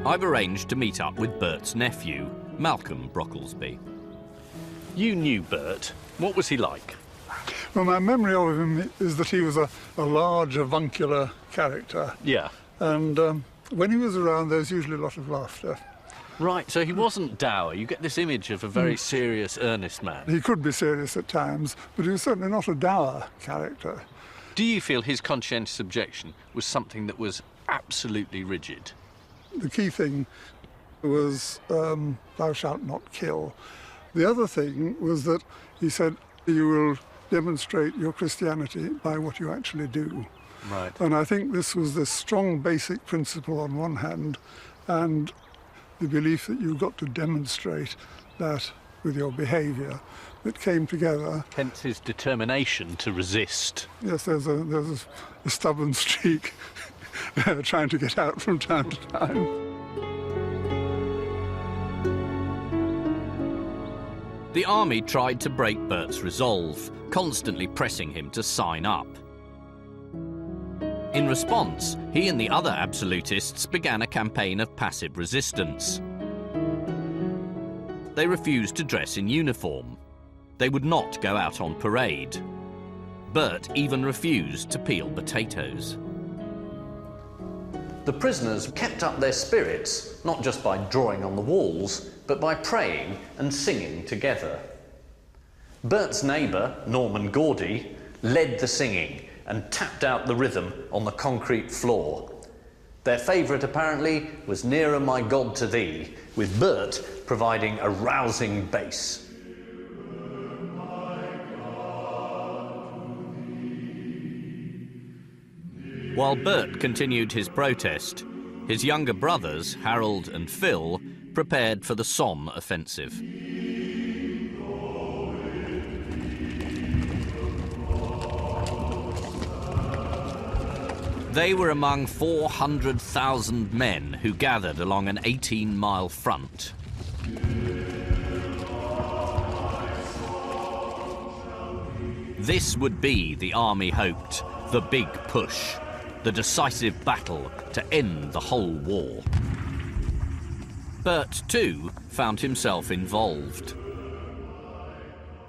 I've arranged to meet up with Bert's nephew, Malcolm Brocklesby. You knew Bert. What was he like? Well, my memory of him is that he was a large, avuncular character. Yeah. And when he was around, there was usually a lot of laughter. Right, so he wasn't dour. You get this image of a very serious, earnest man. He could be serious at times, but he was certainly not a dour character. Do you feel his conscientious objection was something that was absolutely rigid? The key thing was, thou shalt not kill. The other thing was that he said, you will demonstrate your Christianity by what you actually do. Right. And I think this was the strong basic principle on one hand, and the belief that you've got to demonstrate that with your behaviour that came together. Hence his determination to resist. Yes, there's a stubborn streak trying to get out from time to time. The army tried to break Bert's resolve, constantly pressing him to sign up. In response, he and the other absolutists began a campaign of passive resistance. They refused to dress in uniform. They would not go out on parade. Bert even refused to peel potatoes. The prisoners kept up their spirits, not just by drawing on the walls, but by praying and singing together. Bert's neighbour, Norman Gordy, led the singing and tapped out the rhythm on the concrete floor. Their favourite, apparently, was Nearer My God to Thee, with Bert providing a rousing bass. While Bert continued his protest, his younger brothers, Harold and Phil, prepared for the Somme offensive. They were among 400,000 men who gathered along an 18-mile front. This would be, the army hoped, the big push, the decisive battle to end the whole war. Bert, too, found himself involved.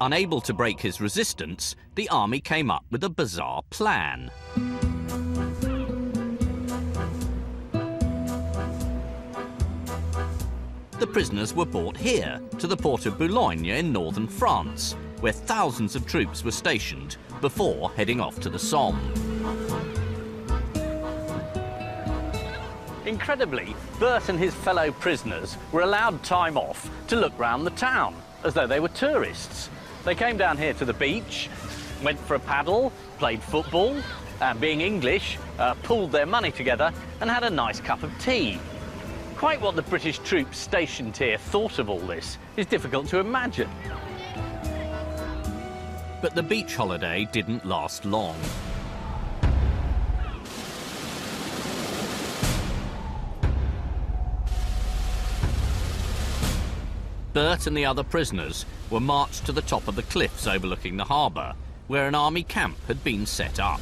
Unable to break his resistance, the army came up with a bizarre plan. The prisoners were brought here, to the port of Boulogne in northern France, where thousands of troops were stationed before heading off to the Somme. Incredibly, Bert and his fellow prisoners were allowed time off to look round the town, as though they were tourists. They came down here to the beach, went for a paddle, played football, and being English, pooled their money together and had a nice cup of tea. Quite what the British troops stationed here thought of all this is difficult to imagine. But the beach holiday didn't last long. Bert and the other prisoners were marched to the top of the cliffs overlooking the harbour, where an army camp had been set up.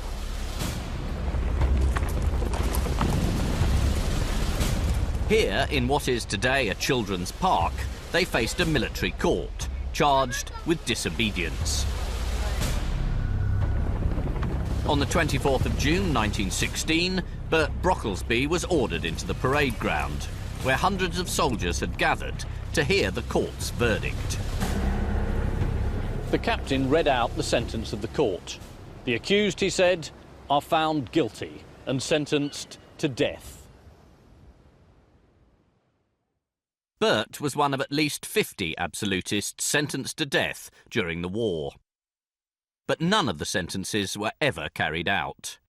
Here, in what is today a children's park, they faced a military court, charged with disobedience. On the 24th of June 1916, Bert Brocklesby was ordered into the parade ground, where hundreds of soldiers had gathered to hear the court's verdict. The captain read out the sentence of the court. The accused, he said, are found guilty and sentenced to death. Bert was one of at least 50 absolutists sentenced to death during the war. But none of the sentences were ever carried out.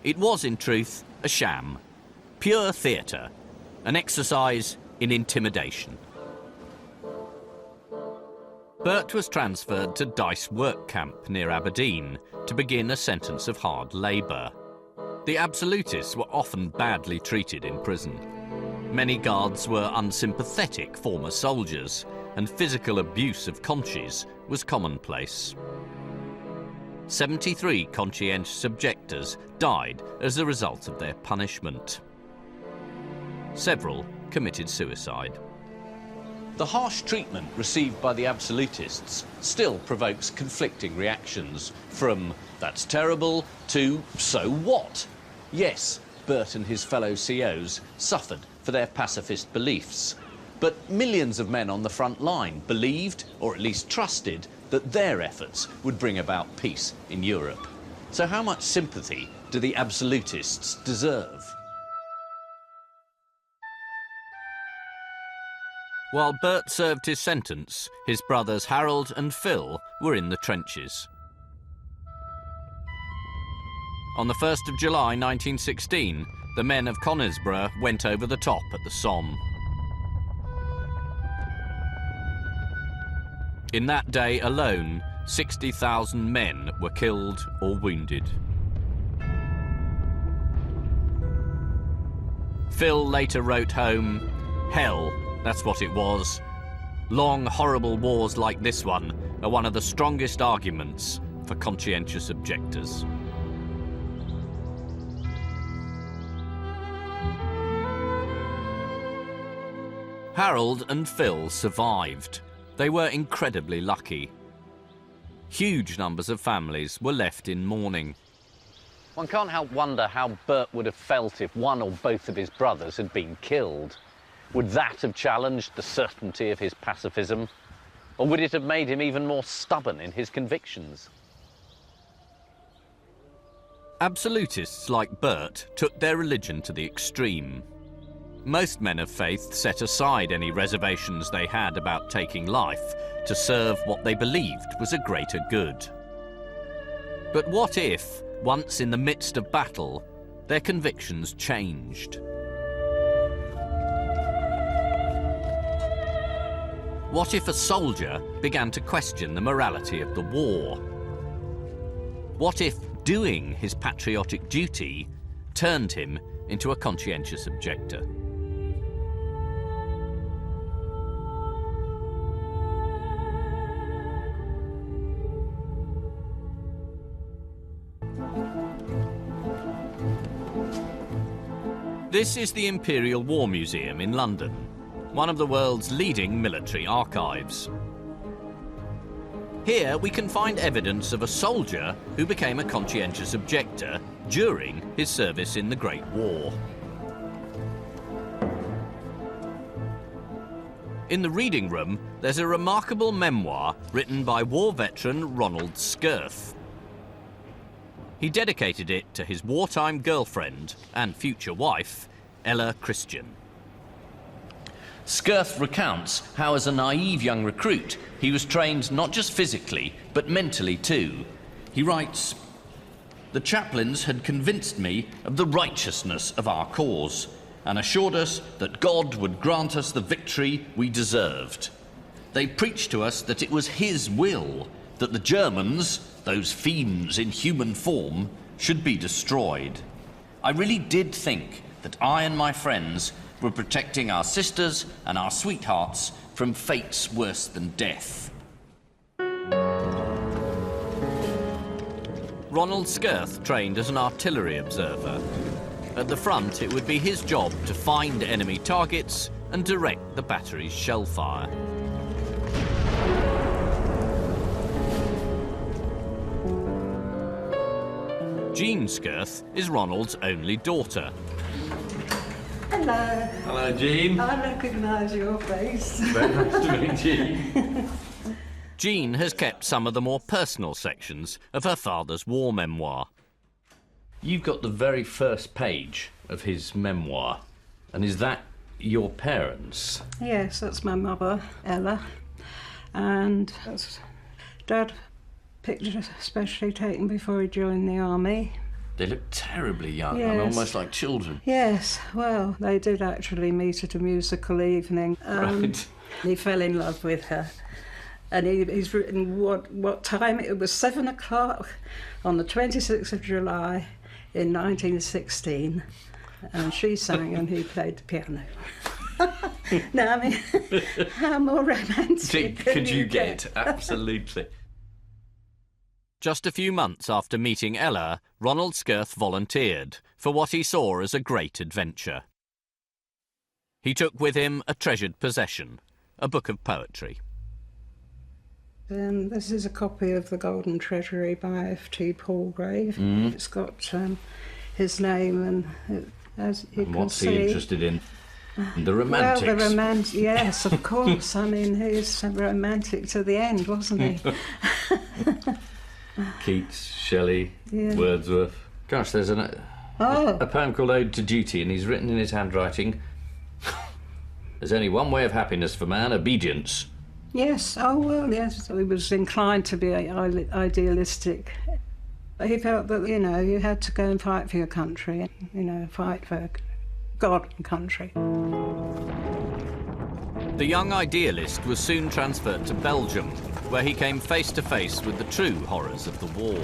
It was, in truth, a sham, pure theatre, an exercise in intimidation. Bert was transferred to Dice Work Camp near Aberdeen to begin a sentence of hard labour. The absolutists were often badly treated in prison. Many guards were unsympathetic former soldiers, and physical abuse of Conchies was commonplace. 73 conscientious objectors died as a result of their punishment. Several committed suicide. The harsh treatment received by the absolutists still provokes conflicting reactions, from "that's terrible" to "so what?" Yes, Bert and his fellow COs suffered for their pacifist beliefs, but millions of men on the front line believed, or at least trusted, that their efforts would bring about peace in Europe. So how much sympathy do the absolutists deserve? While Bert served his sentence, his brothers Harold and Phil were in the trenches. On the 1st of July 1916, the men of Conisbrough went over the top at the Somme. In that day alone, 60,000 men were killed or wounded. Phil later wrote home, "Hell, that's what it was. Long, horrible wars like this one are one of the strongest arguments for conscientious objectors." Harold and Phil survived. They were incredibly lucky. Huge numbers of families were left in mourning. One can't help wonder how Bert would have felt if one or both of his brothers had been killed. Would that have challenged the certainty of his pacifism? Or would it have made him even more stubborn in his convictions? Absolutists like Bert took their religion to the extreme. Most men of faith set aside any reservations they had about taking life to serve what they believed was a greater good. But what if, once in the midst of battle, their convictions changed? What if a soldier began to question the morality of the war? What if doing his patriotic duty turned him into a conscientious objector? This is the Imperial War Museum in London, one of the world's leading military archives. Here we can find evidence of a soldier who became a conscientious objector during his service in the Great War. In the reading room, there's a remarkable memoir written by war veteran Ronald Skirth. He dedicated it to his wartime girlfriend and future wife, Ella Christian. Skirth recounts how, as a naive young recruit, he was trained not just physically, but mentally too. He writes, "The chaplains had convinced me of the righteousness of our cause and assured us that God would grant us the victory we deserved. They preached to us that it was His will that the Germans, those fiends in human form, should be destroyed. I really did think that I and my friends were protecting our sisters and our sweethearts from fates worse than death." Ronald Skirth trained as an artillery observer. At the front, it would be his job to find enemy targets and direct the battery's shell fire. Jean Skirth is Ronald's only daughter. Hello. Hello, Jean. I recognise your face. Very nice to meet you. Jean has kept some of the more personal sections of her father's war memoir. You've got the very first page of his memoir, and is that your parents? Yes, that's my mother, Ella, and that's Dad. Pictures especially taken before he joined the army. They look terribly young, Yes. and almost like children. Yes, well, they did actually meet at a musical evening. Right. He fell in love with her. And he's written what time. It was 7 o'clock on the 26th of July in 1916. And she sang and he played the piano. No, I mean, how more romantic Could you get? Absolutely. Just a few months after meeting Ella, Ronald Skirth volunteered for what he saw as a great adventure. He took with him a treasured possession, a book of poetry. This is a copy of The Golden Treasury by F.T. Palgrave. It's got his name, and as you can What's see... he interested in? The romantics. Well, the romantic, yes, of course. I mean, he's romantic to the end, wasn't he? Keats, Shelley, Yeah. Wordsworth. Gosh, there's a poem called Ode to Duty, and he's written in his handwriting, "There's only one way of happiness for man, obedience." Yes, oh well, yes. He was inclined to be idealistic. He felt that, you know, you had to go and fight for your country, you know, fight for God and country. The young idealist was soon transferred to Belgium, where he came face to face with the true horrors of the war.